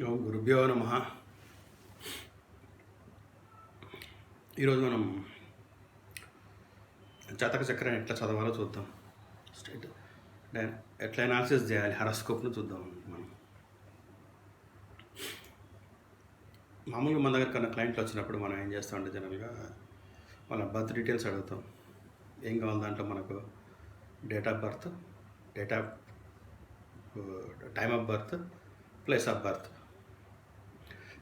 ఓం గురుభ్యో నమ. ఈరోజు మనం జాతక చక్రం ఎట్లా చదవాలో చూద్దాం. స్ట్రైట్ ఎట్లా అనాలిసిస్ చేయాలి, హారోస్కోప్ను చూద్దాం. మనం మామూలుగా మన దగ్గర కన్నా క్లయింట్లు వచ్చినప్పుడు మనం ఏం చేస్తామంటే జనరల్గా వాళ్ళ బర్త్ డీటెయిల్స్ అడుగుతాం. ఏం కావాలి దాంట్లో మనకు date of birth, date of time of birth, place of birth.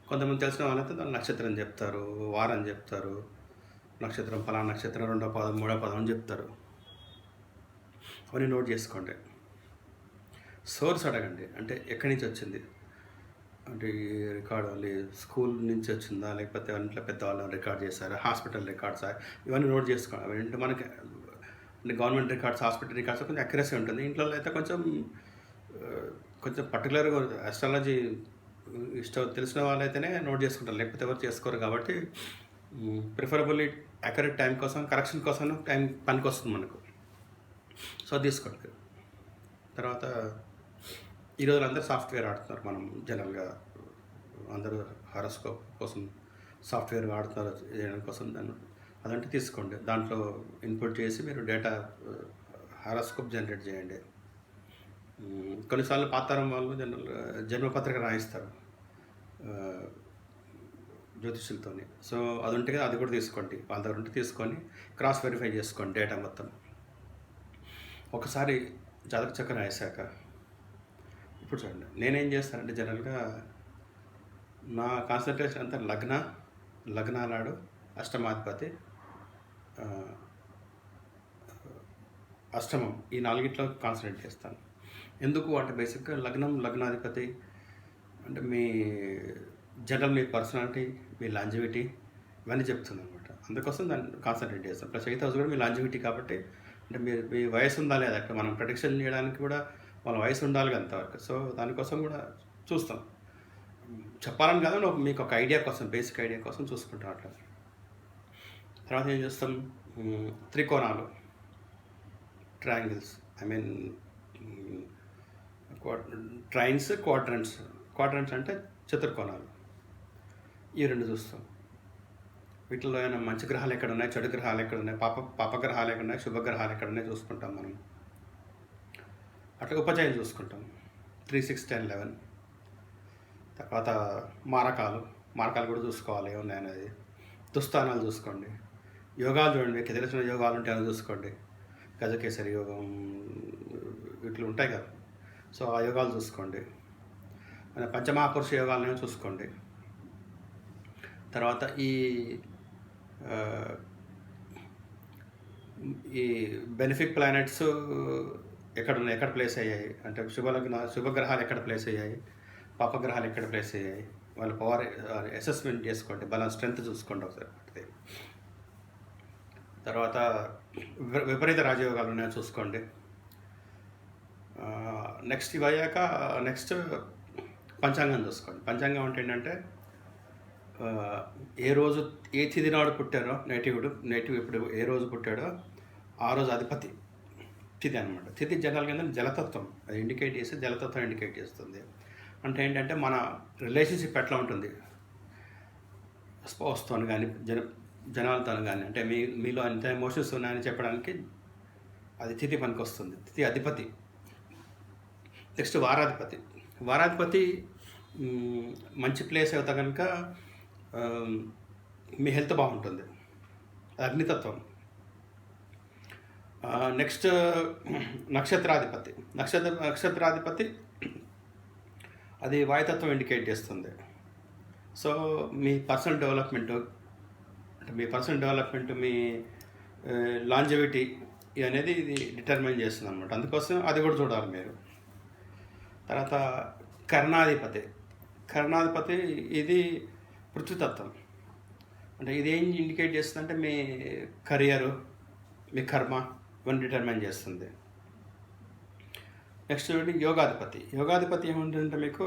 కొంతమంది తెలిసిన వాళ్ళైతే దాని నక్షత్రం చెప్తారు, వారం చెప్తారు, నక్షత్రం ఫలానా నక్షత్రం 2వ పాదం 3వ పాదం అని చెప్తారు. అవన్నీ నోట్ చేసుకోండి. సోర్స్ అడగండి, అంటే ఎక్కడి నుంచి వచ్చింది, అంటే ఈ రికార్డ్ వాళ్ళు స్కూల్ నుంచి వచ్చిందా, లేకపోతే ఇంట్లో పెద్దవాళ్ళని రికార్డ్ చేశారా, హాస్పిటల్ రికార్డ్సా, ఇవన్నీ నోట్ చేసుకోండి. అంటే మనకి అంటే గవర్నమెంట్ రికార్డ్స్, హాస్పిటల్ రికార్డ్స్ కొంచెం అక్యురసీ ఉంటుంది. ఇంట్లో అయితే కొంచెం పర్టికులర్గా ఆస్ట్రాలజీ తెలిసిన వాళ్ళైతేనే నోట్ చేసుకుంటారు, లేకపోతే ఎవరు చేసుకోరు. కాబట్టి ప్రిఫరబుల్లీ అక్యురేట్ టైం కోసం, కరెక్షన్ కోసం టైం పనికి వస్తుంది మనకు. సో తీసుకోండి. తర్వాత ఈరోజు అందరూ సాఫ్ట్వేర్ ఆడుతున్నారు. మనం జనరల్గా అందరూ హారోస్కోప్ కోసం సాఫ్ట్వేర్ ఆడుతున్నారు చేయడం కోసం. అదంటే తీసుకోండి. దాంట్లో ఇన్పుట్ చేసి మీరు డేటా హారోస్కోప్ జనరేట్ చేయండి. కొన్నిసార్లు పాతారం వాళ్ళు జన్మపత్రిక రాయిస్తారు జ్యోతిష్యులతో. సో అది ఉంటే కదా, అది కూడా తీసుకోండి. వాళ్ళ దగ్గర ఉంటే తీసుకొని క్రాస్ వెరిఫై చేసుకోండి డేటా మొత్తం. ఒకసారి జాతక చక్రం వేసాక ఇప్పుడు చూడండి, నేనేం చేస్తానంటే జనరల్గా నా కాన్సన్ట్రేషన్ అంతా లగ్నాలాడు అష్టమాధిపతి, అష్టమం, ఈ నాలుగిట్లో కాన్సన్ట్రేట్ చేస్తాను. ఎందుకు అంటే బేసిక్గా లగ్నాధిపతి అంటే మీ జనరల్, మీ పర్సనాలిటీ, మీ లాంజివిటీ ఇవన్నీ చెప్తుంది అనమాట. అందుకోసం దాన్ని కాన్సన్ట్రేట్ చేస్తాం. ప్లస్ 8 హౌస్ కూడా మీ లాంజివిటీ కాబట్టి, అంటే మీ వయసు ఉందా లేదా, అక్కడ మనం ప్రొడిక్షన్ చేయడానికి కూడా వాళ్ళ వయసు ఉండాలి అంతవరకు. సో దానికోసం కూడా చూస్తాం. చెప్పాలని కాదు, మీకు ఒక ఐడియా కోసం, బేసిక్ ఐడియా కోసం చూసుకుంటాం అట్లా. తర్వాత ఏం చేస్తాం, త్రికోణాలు, triangles, I mean trains, quadrants అంటే చతుర్కోణాలు. ఈ రెండు చూస్తాం. వీటిలో ఏమైనా మంచి గ్రహాలు ఎక్కడ ఉన్నాయి, చెడు గ్రహాలు ఎక్కడ ఉన్నాయి, పాపగ్రహాలు ఎక్కడ ఉన్నాయి, శుభగ్రహాలు ఎక్కడ ఉన్నాయి చూసుకుంటాం మనం. అట్లా ఉపచయం చూసుకుంటాం 3, 6, 10, 11. తర్వాత మారకాలు కూడా చూసుకోవాలి ఏమున్నాయనేది. దుస్థానాలు చూసుకోండి. యోగాలు చూడండి, మీకు తెలిసిన యోగాలు ఉంటే అవి చూసుకోండి. గజకేసరి యోగం వీటిలో ఉంటాయి కదా, సో ఆ యోగాలు చూసుకోండి. పంచమహాపురుష యోగాలను చూసుకోండి. తర్వాత ఈ బెనిఫిక్ ప్లానెట్స్ ఎక్కడ ప్లేస్ అయ్యాయి, అంటే శుభగ్రహాలు ఎక్కడ ప్లేస్ అయ్యాయి, పాపగ్రహాలు ఎక్కడ ప్లేస్ అయ్యాయి, వాళ్ళ పవర్ అసెస్మెంట్ చేసుకోండి. బలం, స్ట్రెంత్ చూసుకోండి ఒకసారి. తర్వాత విపరీత రాజయోగాలు ఉన్నాయో చూసుకోండి. నెక్స్ట్ ఇవి అయ్యాక పంచాంగం చూసుకోండి. పంచాంగం అంటే ఏంటంటే ఏ తిథి నాడు పుట్టారో నేటివ్ ఇప్పుడు ఏ రోజు పుట్టాడో ఆ రోజు అధిపతి తిథి అనమాట. తిథి జనరల్గా ఏంటంటే జలతత్వం, అది ఇండికేట్ చేస్తే జలతత్వం ఇండికేట్ చేస్తుంది. అంటే ఏంటంటే మన రిలేషన్షిప్ ఎట్లా ఉంటుంది స్పౌస్తో కానీ జనాలతో కానీ, అంటే మీలో ఎంత ఎమోషన్స్ ఉన్నాయని చెప్పడానికి అది తిథి పనికి వస్తుంది. తిథి అధిపతి. నెక్స్ట్ వారాధిపతి మంచి ప్లేస్ అవుతా కనుక మీ హెల్త్ బాగుంటుంది. అగ్నితత్వం. నెక్స్ట్ నక్షత్రాధిపతి అది వాయుతత్వం ఇండికేట్ చేస్తుంది. సో మీ పర్సనల్ డెవలప్మెంట్, మీ లాంజివిటీ అనేది ఇది డిటర్మైన్ చేస్తుంది అనమాట. అందుకోసం అది కూడా చూడాలి మీరు. తర్వాత కర్ణాధిపతి ఇది పృథ్వీతత్వం. అంటే ఇదేం ఇండికేట్ చేస్తుందంటే మీ కెరియరు, మీ కర్మ ఇవన్నీ డిటర్మైన్ చేస్తుంది. నెక్స్ట్ యోగాధిపతి ఏముంటుందంటే మీకు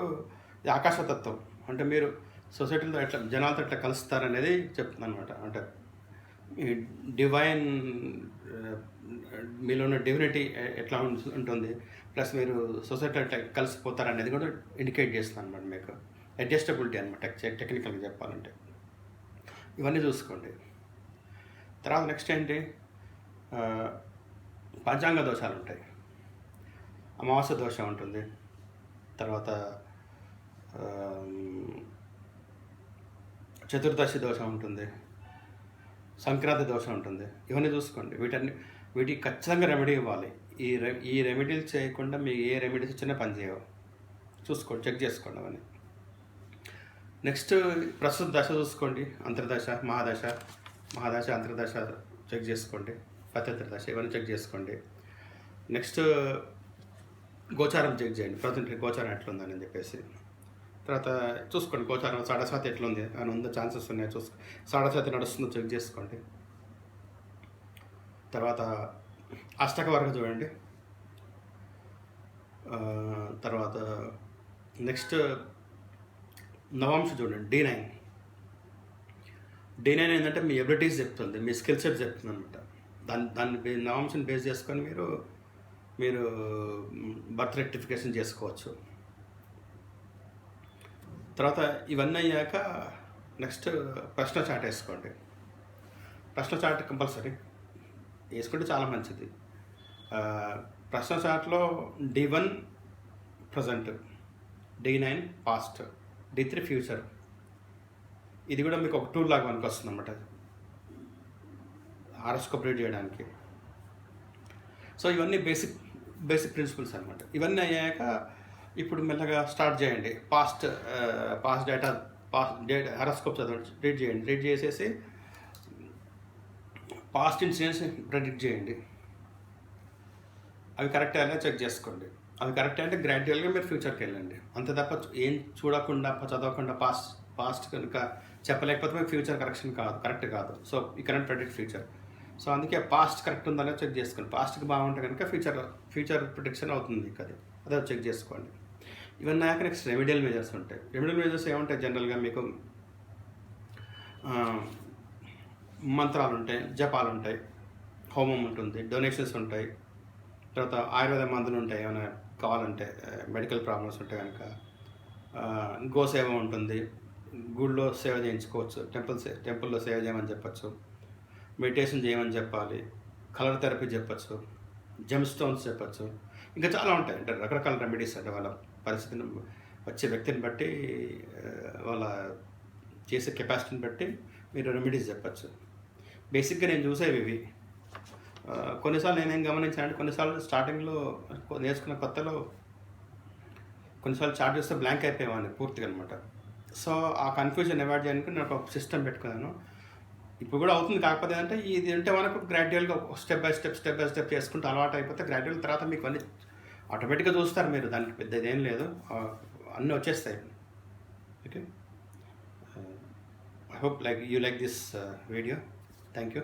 ఆకాశతత్వం, అంటే మీరు సొసైటీలో జనాలతో ఎట్లా కలుస్తారనేది చెప్తుంది అనమాట. అంటే డివైన్, మీలో ఉన్న డివినిటీ ఎట్లా ఉంటుంది, ప్లస్ మీరు సొసైటీ ఎట్లా కలిసిపోతారు అనేది కూడా ఇండికేట్ చేస్తుంది అనమాట మీకు. అడ్జస్టబిలిటీ అనమాట టెక్నికల్గా చెప్పాలంటే. ఇవన్నీ చూసుకోండి. తర్వాత నెక్స్ట్ ఏంటి, పంచాంగ దోషాలు ఉంటాయి. అమావాస్య దోషం ఉంటుంది, తర్వాత చతుర్దశి దోషం ఉంటుంది, సంక్రాంతి దోషం ఉంటుంది. ఇవన్నీ చూసుకోండి. వీటికి ఖచ్చితంగా రెమెడీ ఇవ్వాలి. ఈ రెమెడీలు చేయకుండా మీకు ఏ రెమెడీస్ వచ్చినా పని చేయవు. చూసుకోండి, చెక్ చేసుకోండి అవన్నీ. నెక్స్ట్ ప్రస్తుత దశ చూసుకోండి. అంతర్దశ, మహాదశ అంతర్దశ చెక్ చేసుకోండి. పత్యత్ర దశ ఇవన్నీ చెక్ చేసుకోండి. నెక్స్ట్ గోచారం చెక్ చేయండి, ప్రజెంట్ గోచారం ఎట్లుందని చెప్పేసి. తర్వాత చూసుకోండి గోచారం సాడసాతి ఎట్లుంది అని ఉందో, ఛాన్సెస్ ఉన్నాయి చూసుకో. సాడసాతి నడుస్తుందో చెక్ చేసుకోండి. తర్వాత అష్టక వరకు చూడండి. తర్వాత నెక్స్ట్ నవాంశ చూడండి, D9. D9 ఏంటంటే మీ ఎబిలిటీస్ చెప్తుంది, మీ స్కిల్ సెట్ చెప్తుంది అనమాట. దాన్ని నవాంశని బేస్ చేసుకొని మీరు బర్త్ రెక్టిఫికేషన్ చేసుకోవచ్చు. తర్వాత ఇవన్నీ అయ్యాక నెక్స్ట్ ప్రశ్న చాట్ వేసుకోండి. ప్రశ్న చాట్ కంపల్సరీ వేసుకుంటే చాలా మంచిది. ప్రశ్న చాట్లో D1 present, D9 past, D3 future. ఇది కూడా మీకు ఒక టూల్ లాగా మనకు వస్తుంది అన్నమాట, హారోస్కోప్ రీడ్ చేయడానికి. సో ఇవన్నీ బేసిక్ ప్రిన్సిపల్స్ అనమాట. ఇవన్నీ అయ్యాక ఇప్పుడు మెల్లగా స్టార్ట్ చేయండి. పాస్ట్ డేటా హారోస్కోప్ చదవండి, రీడ్ చేసేసి పాస్ట్ ఇన్సిడెంట్స్ ప్రెడిక్ట్ చేయండి. అవి కరెక్ట్ అయినా చెక్ చేసుకోండి. అవి కరెక్ట్ అంటే గ్రాడ్యువల్గా మీరు ఫ్యూచర్కి వెళ్ళండి. అంతే తప్ప ఏం చూడకుండా చదవకుండా పాస్ట్ కనుక చెప్పలేకపోతే మీకు ఫ్యూచర్ కరెక్ట్ కాదు. సో ఈ కరెంట్ ప్రెడిక్ట్ ఫ్యూచర్. సో అందుకే పాస్ట్ కరెక్ట్ ఉందని చెక్ చేసుకోండి. పాస్ట్కి బాగుంటే కనుక ఫ్యూచర్ ప్రిడిక్షన్ అవుతుంది కదా, అదే చెక్ చేసుకోండి. ఇవన్నీ అయ్యాక నెక్స్ట్ రెమెడియల్ మెజర్స్ ఉంటాయి. రెమెడియల్ మెజర్స్ ఏముంటాయి, జనరల్గా మీకు మంత్రాలు ఉంటాయి, జపాలు ఉంటాయి, హోమం ఉంటుంది, డొనేషన్స్ ఉంటాయి, తర్వాత ఆయుర్వేద మందులు ఉంటాయి. ఏమైనా కావాలంటే మెడికల్ ప్రాబ్లమ్స్ ఉంటే కనుక గోసేవ ఉంటుంది, గుళ్ళో సేవ చేయించుకోవచ్చు, టెంపుల్లో సేవ చేయమని చెప్పచ్చు, మెడిటేషన్ చేయమని చెప్పాలి, కలర్ థెరపీ చెప్పచ్చు, జెమ్ స్టోన్స్ చెప్పచ్చు. ఇంకా చాలా ఉంటాయి. అంటే రకరకాల రెమెడీస్, అంటే వాళ్ళ పరిస్థితిని వచ్చే వ్యక్తిని బట్టి, వాళ్ళ చేసే కెపాసిటీని బట్టి మీరు రెమెడీస్ చెప్పచ్చు. బేసిక్గా నేను చూసేవి ఇవి. కొన్నిసార్లు నేనేం గమనించానంటే, కొన్నిసార్లు స్టార్టింగ్లో నేర్చుకున్న కొత్తలో కొన్నిసార్లు చార్ట్ చేస్తే బ్లాంక్ అయిపోయేవాడిని పూర్తిగా అనమాట. సో ఆ కన్ఫ్యూజన్ అవాయిడ్ చేయడానికి నేను ఒక సిస్టమ్ పెట్టుకున్నాను. ఇప్పుడు కూడా అవుతుంది. కాకపోతే అంటే ఇది అంటే మనకు గ్రాడ్యువల్గా స్టెప్ బై స్టెప్ చేసుకుంటూ అలవాటు అయిపోతే గ్రాడ్యువల్ తర్వాత మీకు అన్నీ ఆటోమేటిక్గా చూస్తారు మీరు. దానికి పెద్దది ఏం లేదు, అన్నీ వచ్చేస్తాయి. Okay, I hope you like this video. Thank you.